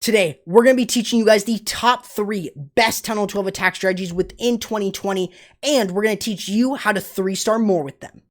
Today, we're going to be teaching you guys the top 3 best Town Hall 12 attack strategies within 2020, and we're going to teach you how to 3-star more with them.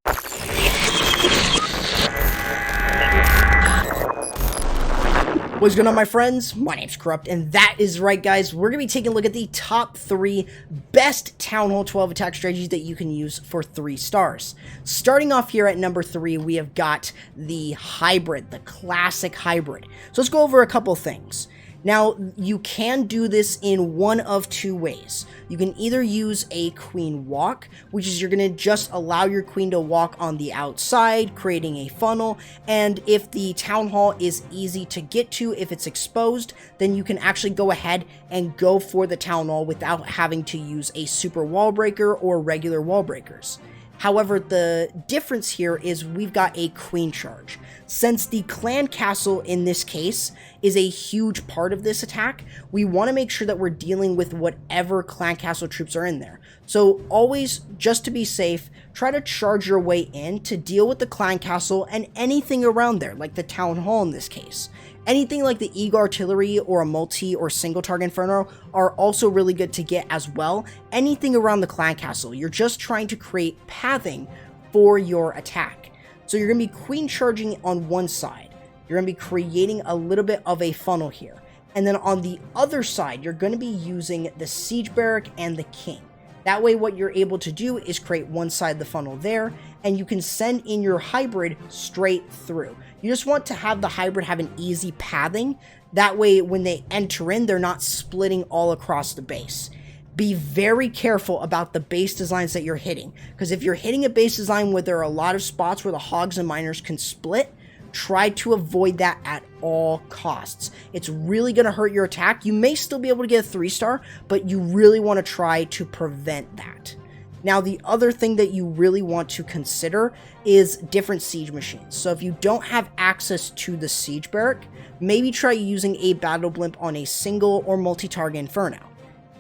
What's going on, my friends? My name's Corrupt, and that is right, guys. We're going to be taking a look at the top 3 best Town Hall 12 attack strategies that you can use for 3 stars. Starting off here at number 3, we have got the hybrid, the classic hybrid. So let's go over a couple things. Now, you can do this in one of 2 ways. You can either use a queen walk, which is you're going to just allow your queen to walk on the outside, creating a funnel, and if the town hall is easy to get to, if it's exposed, then you can actually go ahead and go for the town hall without having to use a super wall breaker or regular wall breakers. However, the difference here is we've got a queen charge. Since the clan castle in this case is a huge part of this attack, we want to make sure that we're dealing with whatever clan castle troops are in there. So always, just to be safe, try to charge your way in to deal with the clan castle and anything around there, like the town hall in this case. Anything like the Eagle Artillery or a multi or single target Inferno are also really good to get as well. Anything around the clan castle, you're just trying to create pathing for your attack. So you're going to be queen charging on one side. You're going to be creating a little bit of a funnel here. And then on the other side, you're going to be using the siege barrack and the king. That way, what you're able to do is create one side of the funnel there, and you can send in your hybrid straight through. You just want to have the hybrid have an easy pathing. That way, when they enter in, they're not splitting all across the base. Be very careful about the base designs that you're hitting, because if you're hitting a base design where there are a lot of spots where the hogs and miners can split, try to avoid that at all costs. It's really going to hurt your attack. You may still be able to get a 3-star, but you really want to try to prevent that. Now, the other thing that you really want to consider is different siege machines. So if you don't have access to the siege barrack, maybe try using a battle blimp on a single or multi-target Inferno.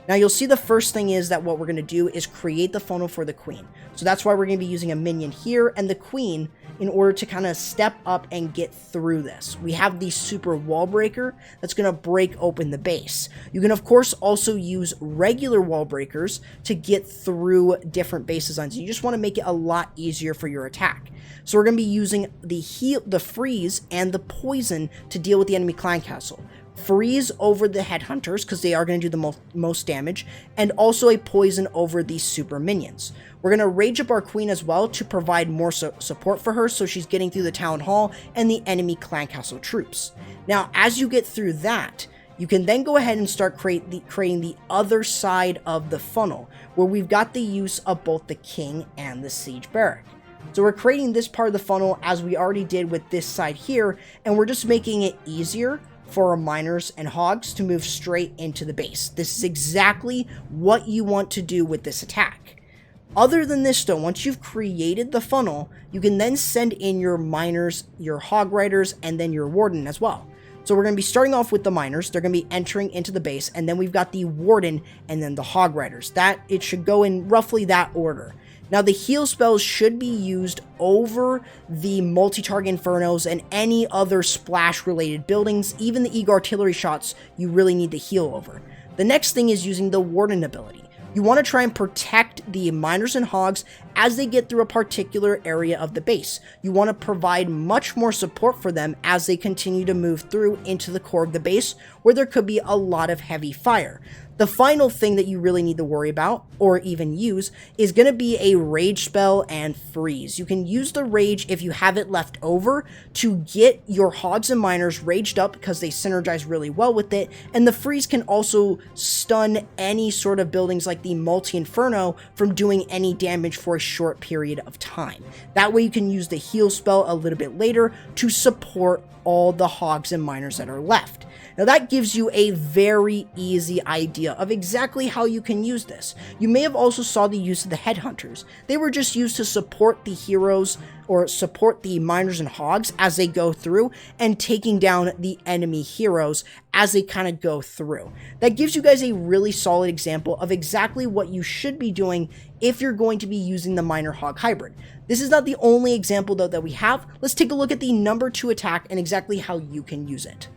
Now, you'll see the first thing is that what we're going to do is create the funnel for the queen. So that's why we're going to be using a minion here and the queen in order to kind of step up and get through this. We have the super wall breaker that's going to break open the base. You can, of course, also use regular wall breakers to get through different base designs. You just want to make it a lot easier for your attack. So we're going to be using the freeze and the poison to deal with the enemy clan castle. Freeze over the headhunters because they are going to do the most damage, and also a poison over the super minions. We're going to rage up our queen as well to provide more support for her so she's getting through the town hall and the enemy clan castle troops. Now, as you get through that, you can then go ahead and start creating the other side of the funnel, where we've got the use of both the king and the siege barrack. So we're creating this part of the funnel as we already did with this side here, and we're just making it easier for our miners and hogs to move straight into the base. This is exactly what you want to do with this attack. Other than this though, once you've created the funnel, you can then send in your miners, your hog riders, and then your warden as well. So we're going to be starting off with the miners. They're going to be entering into the base, and then we've got the warden and then the hog riders. It should go in roughly that order. Now, the heal spells should be used over the multi-target Infernos and any other splash-related buildings. Even the Eagle Artillery shots, you really need to heal over. The next thing is using the Warden ability. You want to try and protect the miners and hogs as they get through a particular area of the base. You want to provide much more support for them as they continue to move through into the core of the base, where there could be a lot of heavy fire. The final thing that you really need to worry about, or even use, is going to be a rage spell and freeze. You can use the rage if you have it left over to get your hogs and miners raged up because they synergize really well with it, and the freeze can also stun any sort of buildings like the multi-inferno from doing any damage for a short period of time. That way you can use the heal spell a little bit later to support all the hogs and miners that are left. Now that gives you a very easy idea of exactly how you can use this. You may have also saw the use of the headhunters. They were just used to support the heroes or support the miners and hogs as they go through and taking down the enemy heroes as they kind of go through. That gives you guys a really solid example of exactly what you should be doing if you're going to be using the miner hog hybrid. This is not the only example though that we have. Let's take a look at the number 2 attack and exactly how you can use it.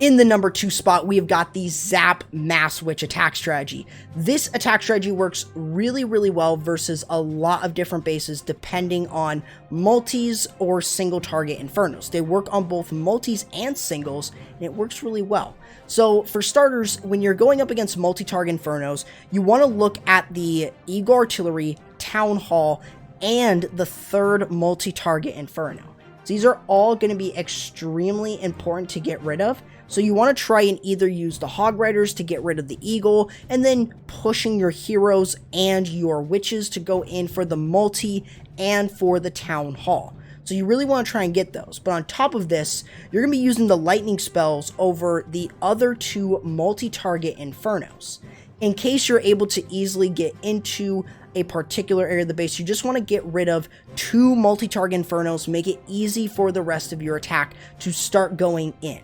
In the number 2 spot, we have got the Zap Mass Witch attack strategy. This attack strategy works really, really well versus a lot of different bases depending on multis or single target infernos. They work on both multis and singles, and it works really well. So for starters, when you're going up against multi-target infernos, you want to look at the Eagle Artillery, Town Hall, and the third multi-target inferno. These are all going to be extremely important to get rid of. So you want to try and either use the Hog Riders to get rid of the Eagle, and then pushing your heroes and your witches to go in for the multi and for the Town Hall. So you really want to try and get those. But on top of this, you're going to be using the lightning spells over the other 2 multi-target infernos. In case you're able to easily get into a particular area of the base, you just want to get rid of 2 multi-target infernos, make it easy for the rest of your attack to start going in.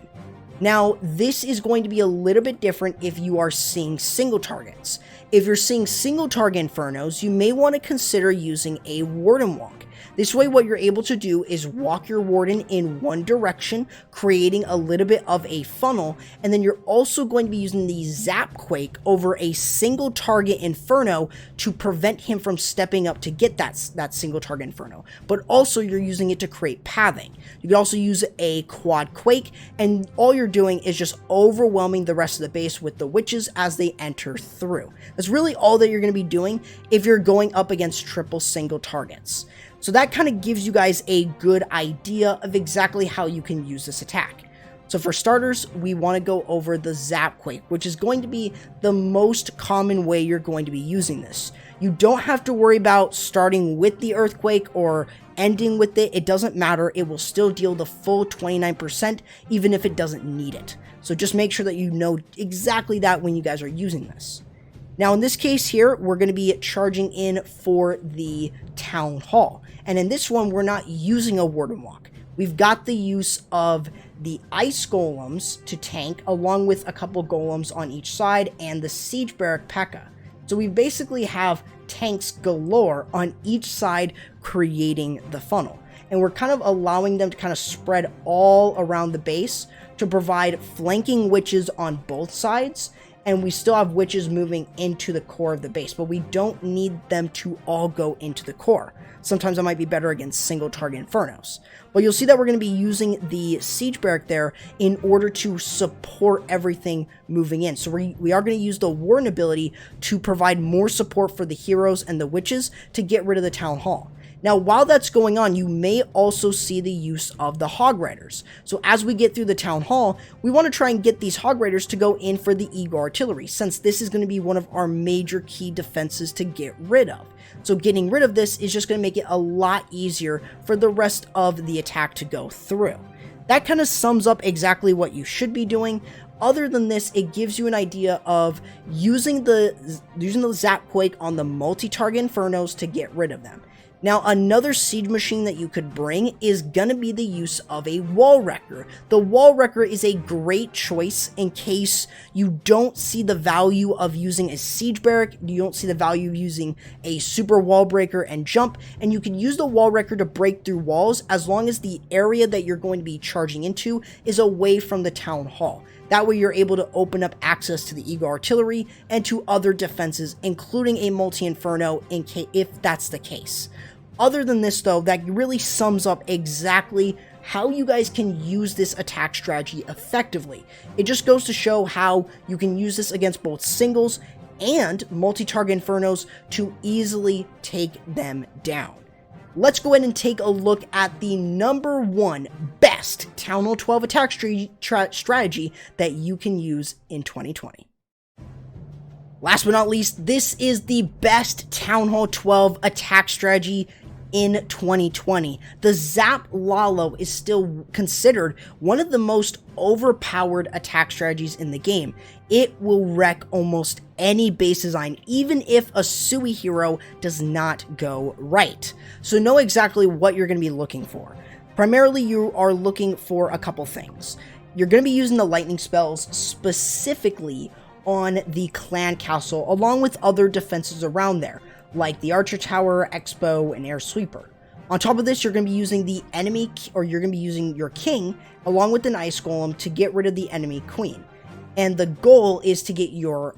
Now, this is going to be a little bit different if you are seeing single targets. If you're seeing single target infernos, you may want to consider using a Warden Walk. This way, what you're able to do is walk your Warden in one direction, creating a little bit of a funnel, and then you're also going to be using the ZapQuake over a single target Inferno to prevent him from stepping up to get that single target Inferno. But also, you're using it to create pathing. You can also use a Quad Quake, and all you're doing is just overwhelming the rest of the base with the witches as they enter through. That's really all that you're going to be doing if you're going up against triple single targets. So that kind of gives you guys a good idea of exactly how you can use this attack. So for starters, we want to go over the ZapQuake, which is going to be the most common way you're going to be using this. You don't have to worry about starting with the Earthquake or ending with it. It doesn't matter. It will still deal the full 29%, even if it doesn't need it. So just make sure that you know exactly that when you guys are using this. Now in this case here, we're going to be charging in for the Town Hall. And in this one, we're not using a Warden Walk. We've got the use of the Ice Golems to tank, along with a couple Golems on each side, and the Siege Barrack P.E.K.K.A. So we basically have tanks galore on each side creating the funnel. And we're kind of allowing them to kind of spread all around the base to provide flanking witches on both sides. And we still have witches moving into the core of the base, but we don't need them to all go into the core. Sometimes that might be better against single target infernos. But you'll see that we're going to be using the Siege Barrack there in order to support everything moving in. So we are going to use the Warden ability to provide more support for the heroes and the witches to get rid of the Town Hall. Now, while that's going on, you may also see the use of the Hog Riders. So as we get through the Town Hall, we want to try and get these Hog Riders to go in for the Eagle Artillery, since this is going to be one of our major key defenses to get rid of. So getting rid of this is just going to make it a lot easier for the rest of the attack to go through. That kind of sums up exactly what you should be doing. Other than this, it gives you an idea of using the ZapQuake on the multi-target infernos to get rid of them. Now, another siege machine that you could bring is going to be the use of a Wall Wrecker. The Wall Wrecker is a great choice in case you don't see the value of using a Siege Barrack, you don't see the value of using a Super Wall Breaker and jump, and you can use the Wall Wrecker to break through walls as long as the area that you're going to be charging into is away from the Town Hall. That way you're able to open up access to the Eagle Artillery and to other defenses, including a multi-inferno if that's the case. Other than this, though, that really sums up exactly how you guys can use this attack strategy effectively. It just goes to show how you can use this against both singles and multi-target infernos to easily take them down. Let's go ahead and take a look at the number 1 best Town Hall 12 attack strategy that you can use in 2020. Last but not least, this is the best Town Hall 12 attack strategy in 2020. The Zap Lalo is still considered one of the most overpowered attack strategies in the game. It will wreck almost any base design, even if a Sui hero does not go right. So know exactly what you're going to be looking for. Primarily, you are looking for a couple things. You're going to be using the lightning spells specifically on the clan castle, along with other defenses around there, like the Archer Tower, Expo, and Air Sweeper. On top of this, you're going to be using the enemy, or you're going to be using your king along with an ice golem to get rid of the enemy queen. And the goal is to get your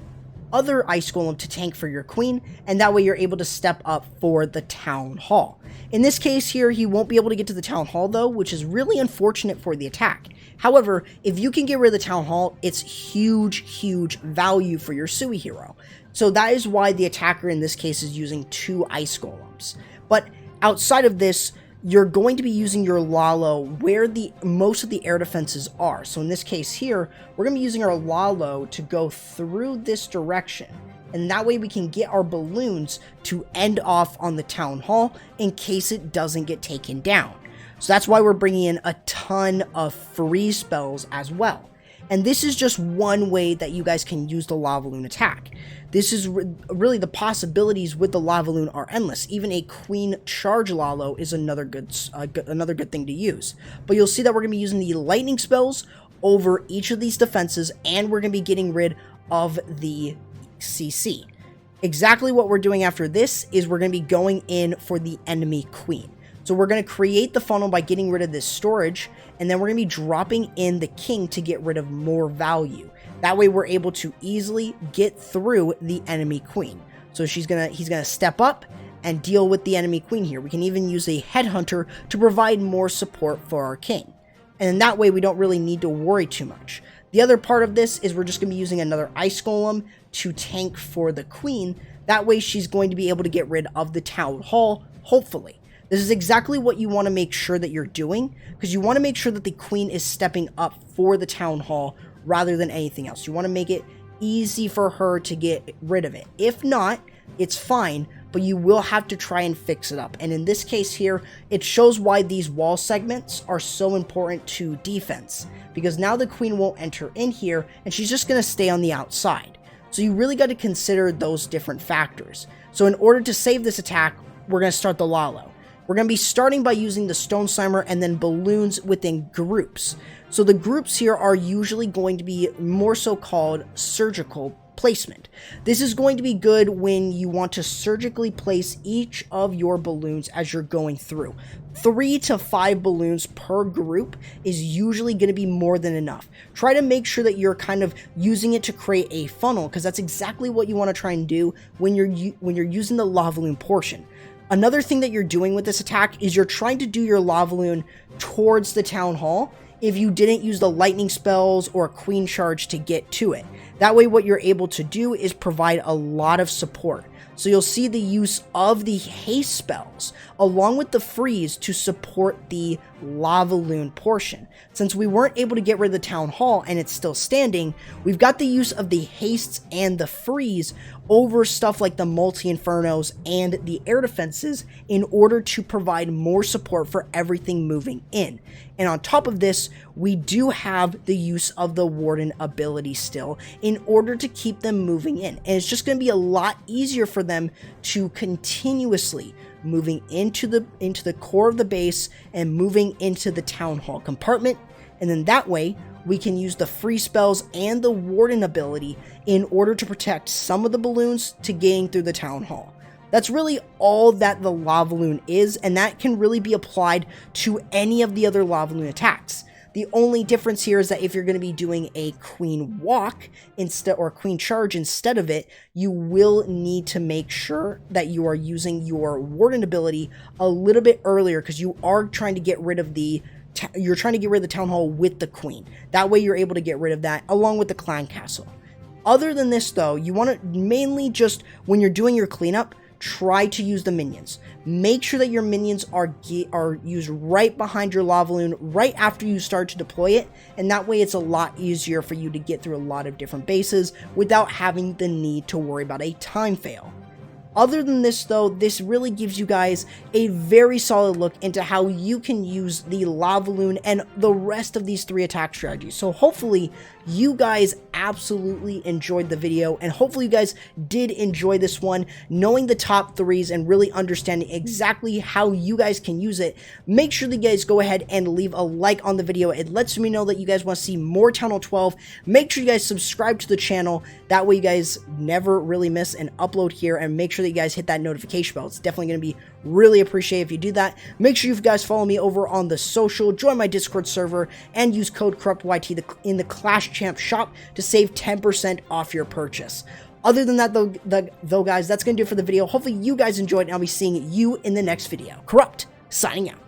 other ice golem to tank for your queen, and that way you're able to step up for the town hall. In this case here, he won't be able to get to the town hall though, which is really unfortunate for the attack. However, if you can get rid of the town hall, it's huge value for your Sui hero. So that is why the attacker in this case is using 2 ice golems. But outside of this, you're going to be using your Lalo where most of the air defenses are. So in this case here, we're going to be using our Lalo to go through this direction. And that way we can get our balloons to end off on the town hall in case it doesn't get taken down. So that's why we're bringing in a ton of freeze spells as well. And this is just one way that you guys can use the Lavaloon attack. This is really the possibilities with the Lavaloon are endless. Even a queen charge Lalo is another good thing to use. But you'll see that we're going to be using the lightning spells over each of these defenses, and we're going to be getting rid of the CC. Exactly what we're doing after this is we're going to be going in for the enemy queen. So we're going to create the funnel by getting rid of this storage, and then we're going to be dropping in the king to get rid of more value. That way we're able to easily get through the enemy queen. So he's going to step up and deal with the enemy queen here. We can even use a headhunter to provide more support for our king. And that way we don't really need to worry too much. The other part of this is we're just going to be using another ice golem to tank for the queen. That way she's going to be able to get rid of the town hall, hopefully. This is exactly what you want to make sure that you're doing, because you want to make sure that the queen is stepping up for the town hall rather than anything else. You want to make it easy for her to get rid of it. If not, it's fine, but you will have to try and fix it up. And in this case here, it shows why these wall segments are so important to defense, because now the queen won't enter in here and she's just going to stay on the outside. So you really got to consider those different factors. So in order to save this attack, we're going to start the Lalo. We're going to be starting by using the Stone Slimer and then balloons within groups. So the groups here are usually going to be more so called surgical placement. This is going to be good when you want to surgically place each of your balloons as you're going through. 3 to 5 balloons per group is usually going to be more than enough. Try to make sure that you're kind of using it to create a funnel, because that's exactly what you want to try and do when you're using the Lavaloon portion. Another thing that you're doing with this attack is you're trying to do your Lavaloon towards the town hall if you didn't use the lightning spells or queen charge to get to it. That way what you're able to do is provide a lot of support. So you'll see the use of the haste spells along with the freeze to support the Lavaloon portion. Since we weren't able to get rid of the town hall and it's still standing, we've got the use of the hastes and the freeze over stuff like the multi-infernos and the air defenses in order to provide more support for everything moving in. And on top of this, we do have the use of the Warden ability still in order to keep them moving in. And it's just going to be a lot easier for them to continuously moving into the core of the base and moving into the town hall compartment. And then that way we can use the free spells and the Warden ability in order to protect some of the balloons to getting through the town hall. That's really all that the Lavaloon is, and that can really be applied to any of the other Lavaloon attacks. The only difference here is that if you're going to be doing a queen walk instead, or queen charge instead of it, you will need to make sure that you are using your Warden ability a little bit earlier, because you are trying to get rid of the town hall with the queen. That way you're able to get rid of that along with the clan castle. Other than this though, you want to mainly just, when you're doing your cleanup, try to use the minions. Make sure that your minions are used right behind your Lavaloon, right after you start to deploy it, and that way it's a lot easier for you to get through a lot of different bases without having the need to worry about a time fail. Other than this though, this really gives you guys a very solid look into how you can use the Lavaloon and the rest of these 3 attack strategies. So hopefully you guys absolutely enjoyed the video, and hopefully you guys did enjoy this one, knowing the top 3s and really understanding exactly how you guys can use it. Make sure that you guys go ahead and leave a like on the video. It lets me know that you guys want to see more Town Hall 12. Make sure you guys subscribe to the channel. That way you guys never really miss an upload here, and make sure that you guys hit that notification bell. It's definitely going to be really appreciated if you do that. Make sure you guys follow me over on the social, join my Discord server, and use code CorruptYT in the Clash Champ shop to save 10% off your purchase. Other than that, though, guys, that's going to do it for the video. Hopefully, you guys enjoyed, and I'll be seeing you in the next video. Corrupt, signing out.